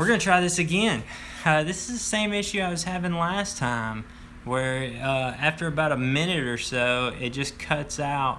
We're gonna try this again. This is the same issue I was having last time, where after about a minute or so, it just cuts out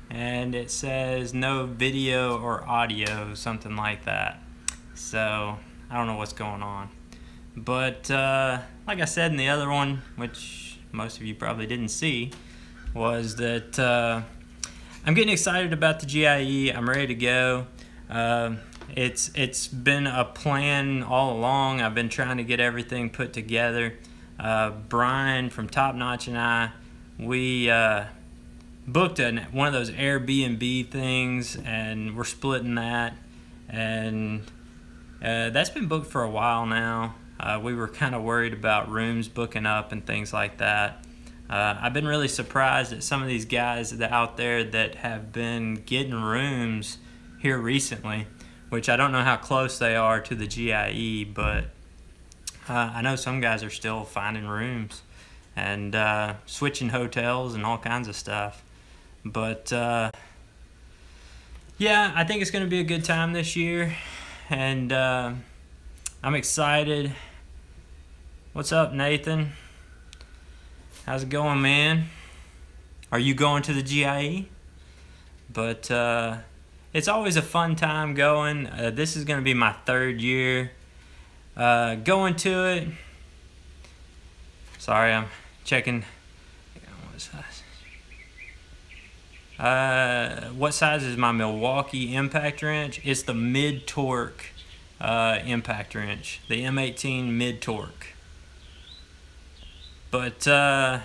and it says no video or audio, something like that. So I don't know what's going on. But like I said in the other one, which most of you probably didn't see, was that I'm getting excited about the GIE. I'm ready to go. It's been a plan all along. I've been trying to get everything put together. Brian from Top Notch and I, we booked one of those Airbnb things, and we're splitting that. And that's been booked for a while now. We were kind of worried about rooms booking up and things like that. I've been really surprised at some of these guys that out there that have been getting rooms here recently, which I don't know how close they are to the GIE, but I know some guys are still finding rooms and switching hotels and all kinds of stuff. But yeah, I think it's going to be a good time this year, and I'm excited. What's up, Nathan? How's it going, man? Are you going to the GIE? But it's always a fun time going. This is going to be my third year going to it. Sorry, I'm checking. What size is my Milwaukee impact wrench? It's the mid-torque impact wrench, the M18 mid-torque. But yeah,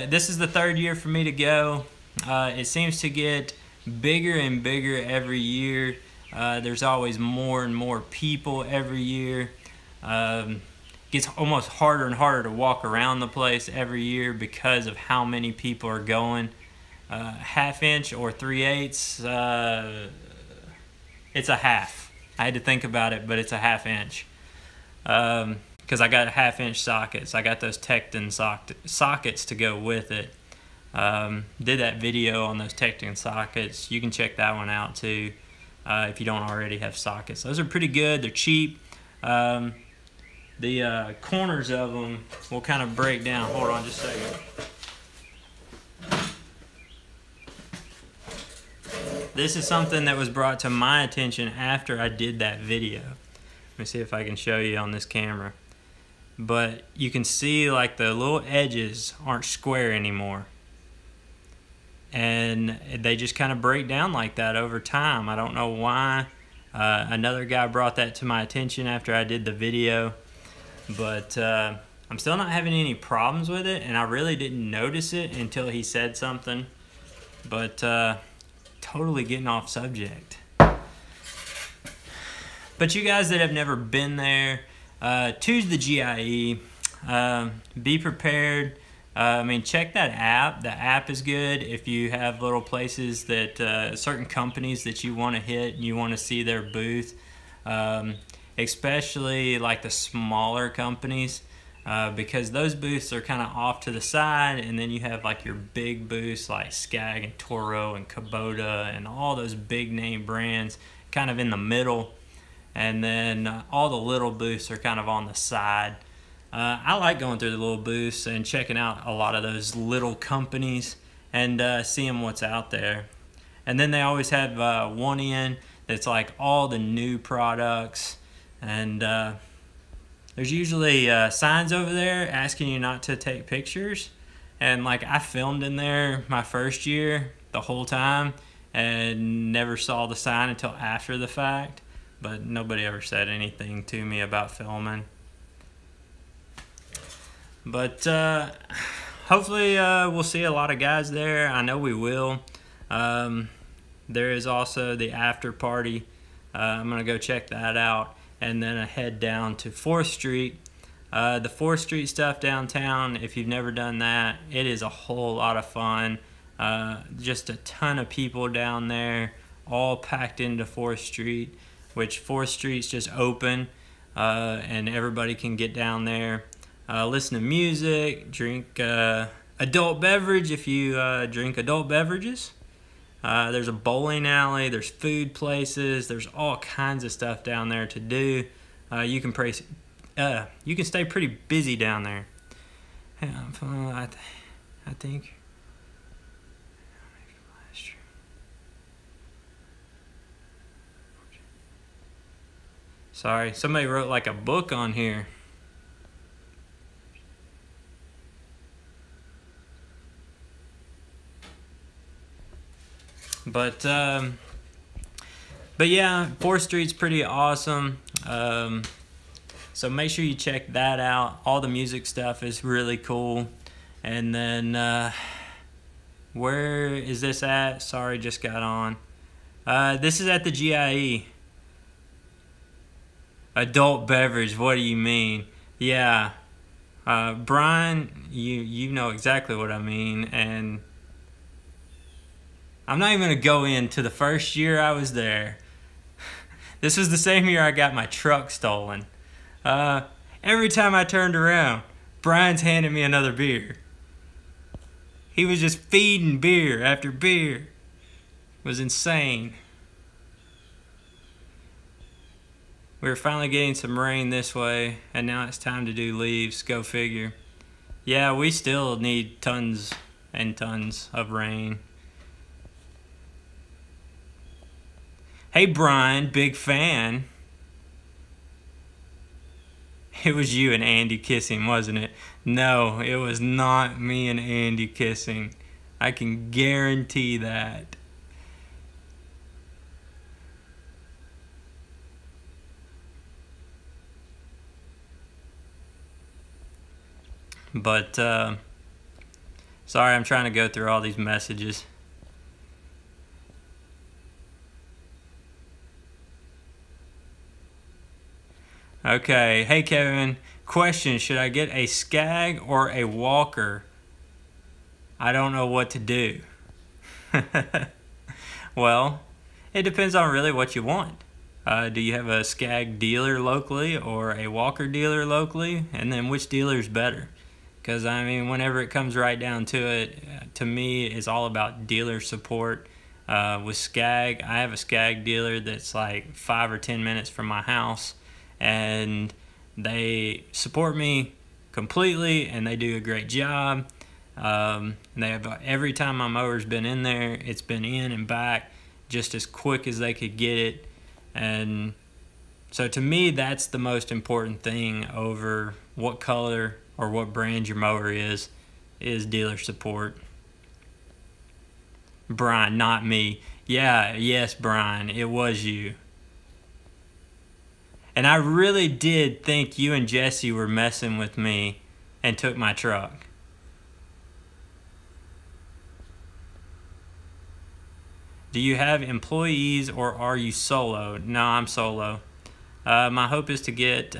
this is the third year for me to go. It seems to get bigger and bigger every year. There's always more and more people every year. Gets almost harder and harder to walk around the place every year because of how many people are going. Half inch or 3/8, it's a half. I had to think about it, but it's a half inch. Because I got half-inch sockets. I got those Tecton sockets to go with it. Did that video on those Tecton sockets. You can check that one out too if you don't already have sockets. Those are pretty good. They're cheap. The corners of them will kind of break down. Hold on just a second. This is something that was brought to my attention after I did that video. Let me see if I can show you on this camera. But you can see like the little edges aren't square anymore. And they just kind of break down like that over time. I don't know why. Another guy brought that to my attention after I did the video. But I'm still not having any problems with it, and I really didn't notice it until he said something. But totally getting off subject. But you guys that have never been there, to the GIE, be prepared. I mean, check that app. The app is good if you have little places that certain companies that you want to hit and you want to see their booth, especially like the smaller companies, because those booths are kind of off to the side, and then you have like your big booths like SCAG and Toro and Kubota and all those big name brands kind of in the middle. And then all the little booths are kind of on the side. I like going through the little booths and checking out a lot of those little companies and seeing what's out there. And then they always have one end that's like all the new products. And there's usually signs over there asking you not to take pictures. And like I filmed in there my first year the whole time and never saw the sign until after the fact. But nobody ever said anything to me about filming. But hopefully we'll see a lot of guys there. I know we will. There is also the after party. I'm gonna go check that out, and then I head down to 4th Street. The 4th Street stuff downtown, if you've never done that, it is a whole lot of fun. Just a ton of people down there, all packed into 4th Street. Which 4th Street's just open, and everybody can get down there, listen to music, drink adult beverage if you drink adult beverages, There's a bowling alley, there's food places, there's all kinds of stuff down there to do. You can stay pretty busy down there. I think. Sorry, somebody wrote like a book on here. But yeah, 4th Street's pretty awesome. So make sure you check that out. All the music stuff is really cool. And then where is this at? Sorry, just got on. This is at the GIE. Adult beverage, what do you mean? Yeah, Brian, you know exactly what I mean, and I'm not even gonna go into the first year I was there. This was the same year I got my truck stolen. Every time I turned around, Brian's handing me another beer. He was just feeding beer after beer. It was insane. We were finally getting some rain this way, and now it's time to do leaves. Go figure. Yeah, we still need tons and tons of rain. Hey Brian, big fan. It was you and Andy kissing, wasn't it? No, it was not me and Andy kissing. I can guarantee that. But, sorry, I'm trying to go through all these messages. Okay, hey Kevin, question, should I get a SCAG or a walker? I don't know what to do. Well, it depends on really what you want. Do you have a SCAG dealer locally or a walker dealer locally? And then which dealer is better? Because, I mean, whenever it comes right down to it, to me, it's all about dealer support. With SCAG, I have a SCAG dealer that's like 5 or 10 minutes from my house, and they support me completely, and they do a great job. They have, every time my mower's been in there, it's been in and back just as quick as they could get it. And so to me, that's the most important thing over what color or what brand your mower is dealer support. Brian, not me. Yeah, yes, Brian, it was you. And I really did think you and Jesse were messing with me and took my truck. Do you have employees or are you solo? No, I'm solo. My hope is to get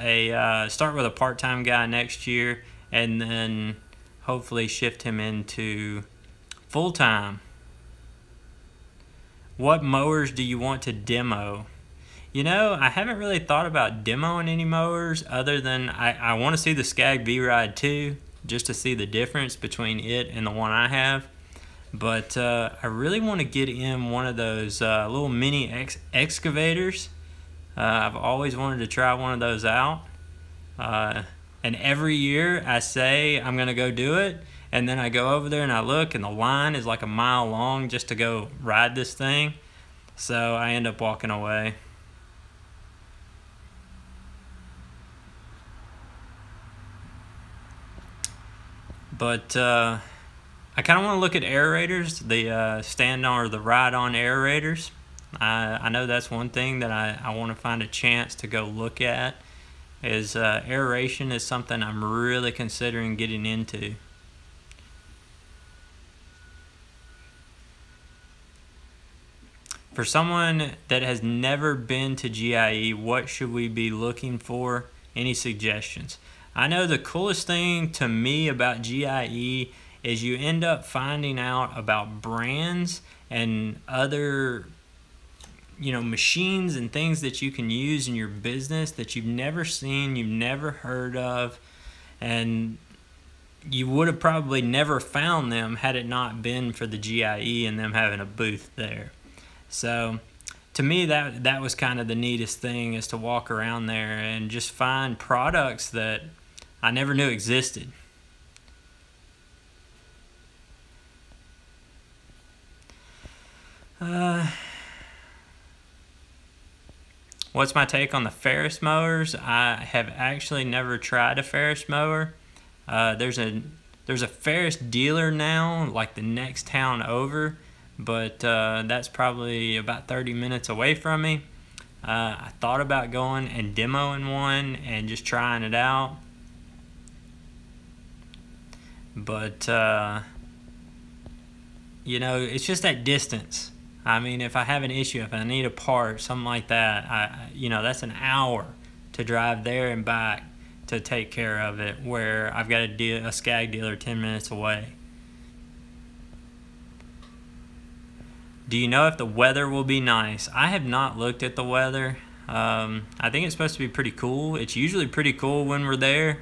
start with a part-time guy next year and then hopefully shift him into full-time. What mowers do you want to demo? You know, I haven't really thought about demoing any mowers other than I want to see the SCAG V-Ride too, just to see the difference between it and the one I have. But I really want to get in one of those little mini excavators. I've always wanted to try one of those out. And every year I say I'm going to go do it. And then I go over there and I look and the line is like a mile long just to go ride this thing. So I end up walking away. But I kind of want to look at aerators, the stand-on or the ride-on aerators. I know that's one thing that I want to find a chance to go look at. Is aeration is something I'm really considering getting into. For someone that has never been to GIE, what should we be looking for? Any suggestions? I know the coolest thing to me about GIE is you end up finding out about brands and other, you know, machines and things that you can use in your business that you've never seen, you've never heard of. And you would have probably never found them had it not been for the GIE and them having a booth there. So to me, that was kind of the neatest thing, is to walk around there and just find products that I never knew existed. What's my take on the Ferris mowers? I have actually never tried a Ferris mower. There's a Ferris dealer now, like the next town over, but that's probably about 30 minutes away from me. I thought about going and demoing one and just trying it out, but you know, it's just that distance. I mean, if I have an issue, if I need a part, something like that, you know, that's an hour to drive there and back to take care of it, where I've got a SCAG dealer 10 minutes away. Do you know if the weather will be nice? I have not looked at the weather. I think it's supposed to be pretty cool. It's usually pretty cool when we're there,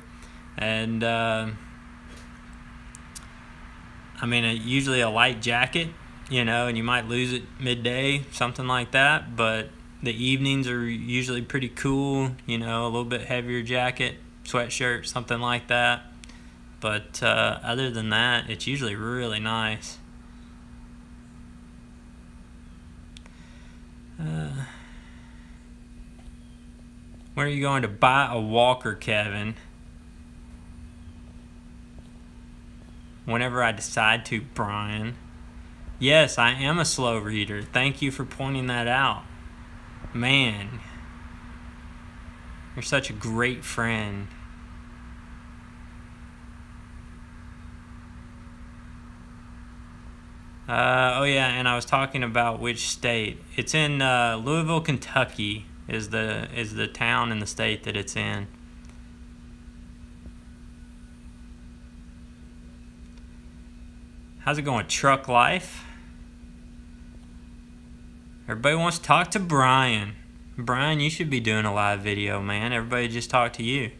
and I mean, usually a light jacket, you know, and you might lose it midday, something like that, but the evenings are usually pretty cool, you know, a little bit heavier jacket, sweatshirt, something like that. But other than that, it's usually really nice. Where are you going to buy a walker, Kevin? Whenever I decide to, Brian. Yes, I am a slow reader. Thank you for pointing that out. Man, you're such a great friend. Oh yeah, and I was talking about which state. It's in Louisville, Kentucky is the town and the state that it's in. How's it going, truck life? Everybody wants to talk to Brian. Brian, you should be doing a live video, man. Everybody just talk to you.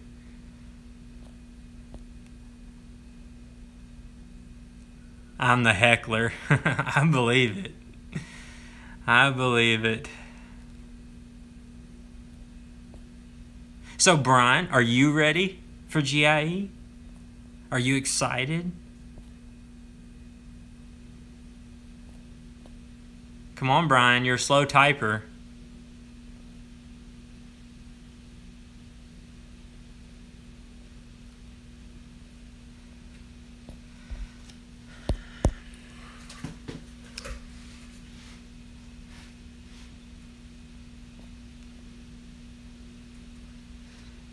I'm the heckler. I believe it. I believe it. So, Brian, are you ready for GIE? Are you excited? Come on, Brian, you're a slow typer.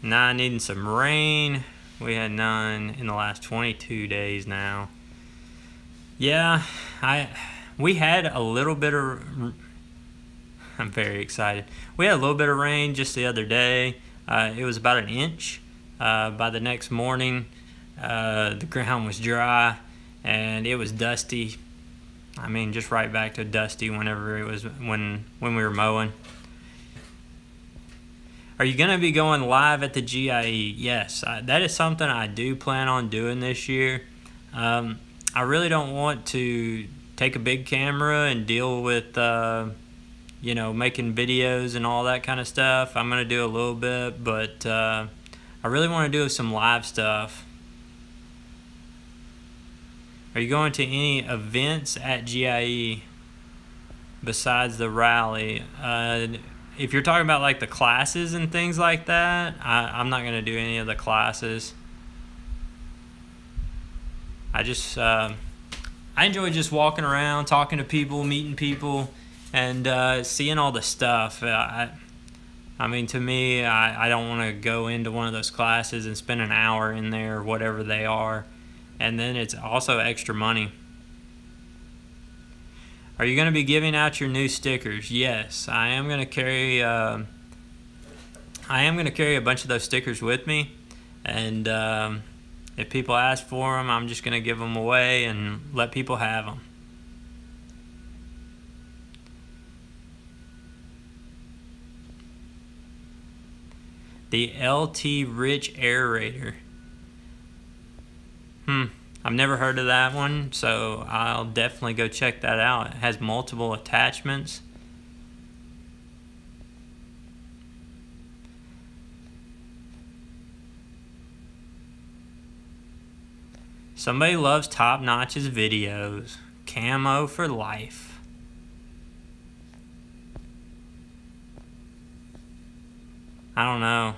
Now needing some rain. We had none in the last 22 days now. Yeah, we had a little bit of, I'm very excited. We had a little bit of rain just the other day. It was about an inch. By the next morning, the ground was dry and it was dusty. I mean, just right back to dusty whenever it was, when we were mowing. Are you going to be going live at the GIE? Yes, that is something I do plan on doing this year. I really don't want to take a big camera and deal with, you know, making videos and all that kind of stuff. I'm going to do a little bit, but I really want to do some live stuff. Are you going to any events at GIE besides the rally? If you're talking about like the classes and things like that, I'm not going to do any of the classes. I enjoy just walking around, talking to people, meeting people, and seeing all the stuff. I mean, to me, I don't want to go into one of those classes and spend an hour in there, whatever they are, and then it's also extra money. Are you going to be giving out your new stickers? Yes, I am going to carry. I am going to carry a bunch of those stickers with me, and if people ask for them, I'm just going to give them away and let people have them. The LT Rich Aerator. I've never heard of that one, so I'll definitely go check that out. It has multiple attachments. Somebody loves Top Notch's videos. Camo for life. I don't know.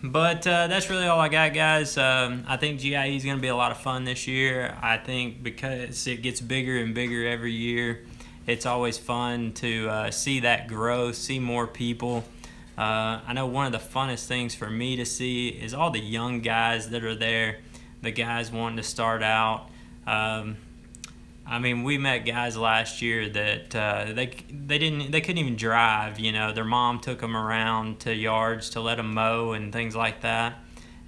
But that's really all I got, guys. I think GIE is going to be a lot of fun this year. I think because it gets bigger and bigger every year, it's always fun to see that growth, see more people. I know one of the funnest things for me to see is all the young guys that are there, the guys wanting to start out. I mean, we met guys last year that they couldn't even drive. You know, their mom took them around to yards to let them mow and things like that.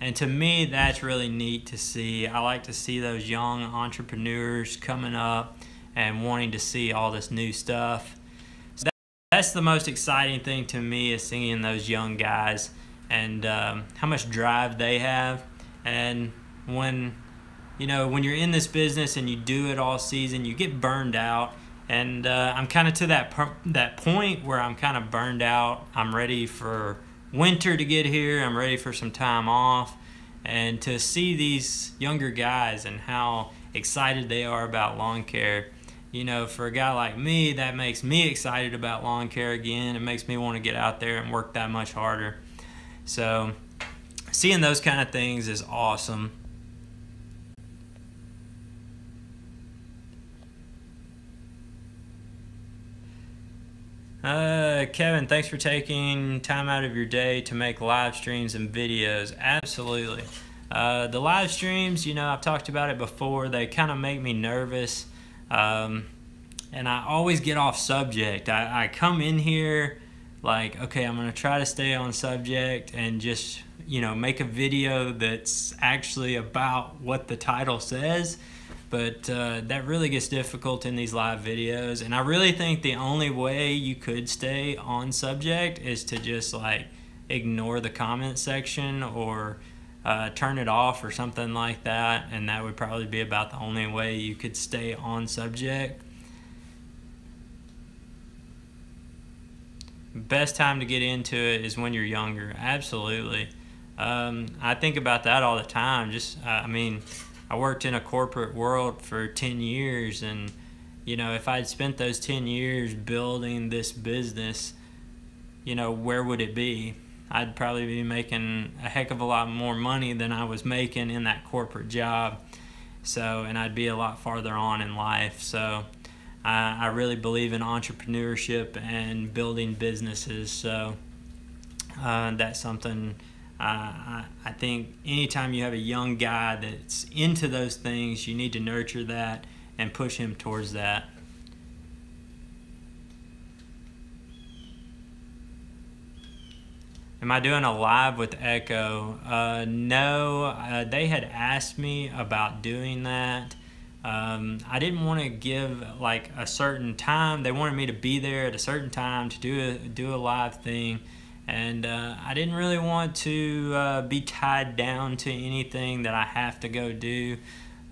And to me, that's really neat to see. I like to see those young entrepreneurs coming up and wanting to see all this new stuff. So that's the most exciting thing to me, is seeing those young guys and how much drive they have. And when you're in this business and you do it all season, you get burned out. And I'm kind of to that point where I'm kind of burned out. I'm ready for winter to get here. I'm ready for some time off. And to see these younger guys and how excited they are about lawn care, you know, for a guy like me, that makes me excited about lawn care again. It makes me want to get out there and work that much harder. So seeing those kind of things is awesome. Kevin, thanks for taking time out of your day to make live streams and videos. Absolutely. The live streams, you know, I've talked about it before, they kind of make me nervous. And I always get off subject. I come in here like, okay, I'm going to try to stay on subject and just, you know, make a video that's actually about what the title says. But that really gets difficult in these live videos. And I really think the only way you could stay on subject is to just like ignore the comment section or turn it off or something like that. And that would probably be about the only way you could stay on subject. Best time to get into it is when you're younger. Absolutely. I think about that all the time. I mean, I worked in a corporate world for 10 years, and you know, if I'd spent those 10 years building this business, you know, where would it be? I'd probably be making a heck of a lot more money than I was making in that corporate job. So, and I'd be a lot farther on in life. So I really believe in entrepreneurship and building businesses. So that's something I think anytime you have a young guy that's into those things, you need to nurture that and push him towards that. Am I doing a live with Echo? No, they had asked me about doing that. I didn't want to give like a certain time. They wanted me to be there at a certain time to do a live thing. And I didn't really want to be tied down to anything that I have to go do.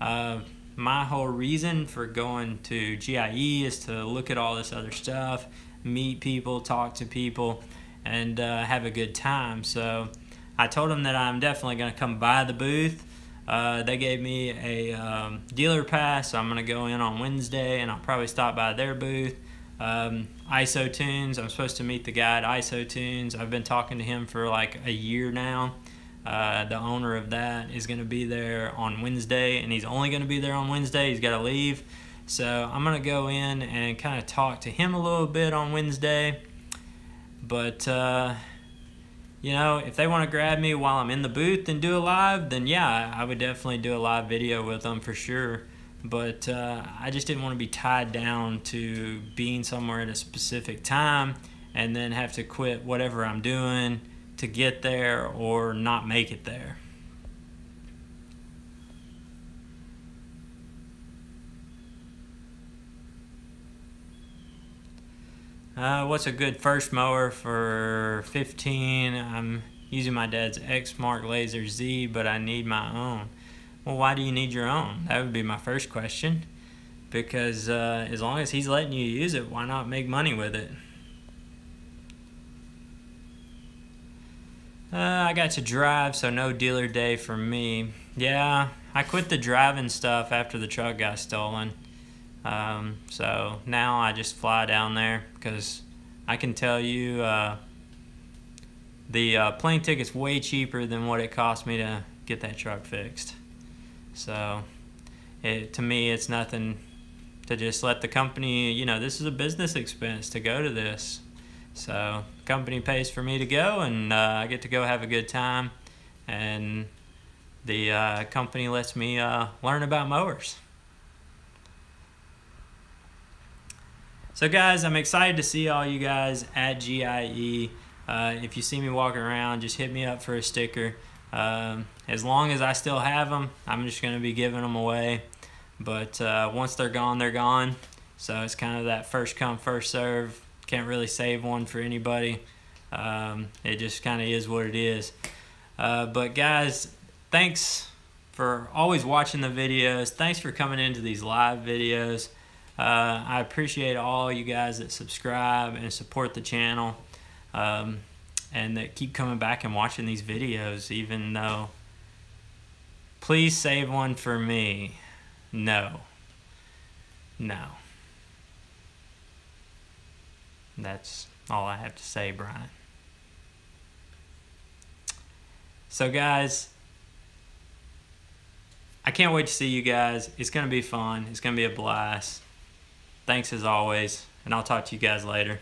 My whole reason for going to GIE is to look at all this other stuff, meet people, talk to people, and have a good time. So I told them that I'm definitely going to come by the booth. They gave me a dealer pass, so I'm going to go in on Wednesday, and I'll probably stop by their booth. ISO Tunes, I'm supposed to meet the guy at ISO Tunes. I've been talking to him for like a year now. The owner of that is going to be there on Wednesday, and he's only going to be there on Wednesday. He's got to leave. So I'm going to go in and kind of talk to him a little bit on Wednesday. But, you know, if they want to grab me while I'm in the booth and do a live, then yeah, I would definitely do a live video with them for sure. But I just didn't want to be tied down to being somewhere at a specific time and then have to quit whatever I'm doing to get there or not make it there. What's a good first mower for 15? I'm using my dad's ExMark Laser Z, but I need my own. Well, why do you need your own? That would be my first question. Because as long as he's letting you use it, why not make money with it? I got to drive, so no dealer day for me. Yeah, I quit the driving stuff after the truck got stolen. So now I just fly down there, because I can tell you the plane ticket's way cheaper than what it cost me to get that truck fixed. So to me, it's nothing to just let the company, you know, this is a business expense to go to this. So the company pays for me to go, and I get to go have a good time, and the company lets me learn about mowers. So guys, I'm excited to see all you guys at GIE. If you see me walking around, just hit me up for a sticker. As long as I still have them, I'm just going to be giving them away. But once they're gone, they're gone. So it's kind of that first come, first serve. Can't really save one for anybody. It just kind of is what it is. But guys, thanks for always watching the videos. Thanks for coming into these live videos. I appreciate all you guys that subscribe and support the channel, and that keep coming back and watching these videos, even though. Please save one for me. No. That's all I have to say, Brian. So guys, I can't wait to see you guys. It's going to be fun. It's going to be a blast. Thanks as always, and I'll talk to you guys later.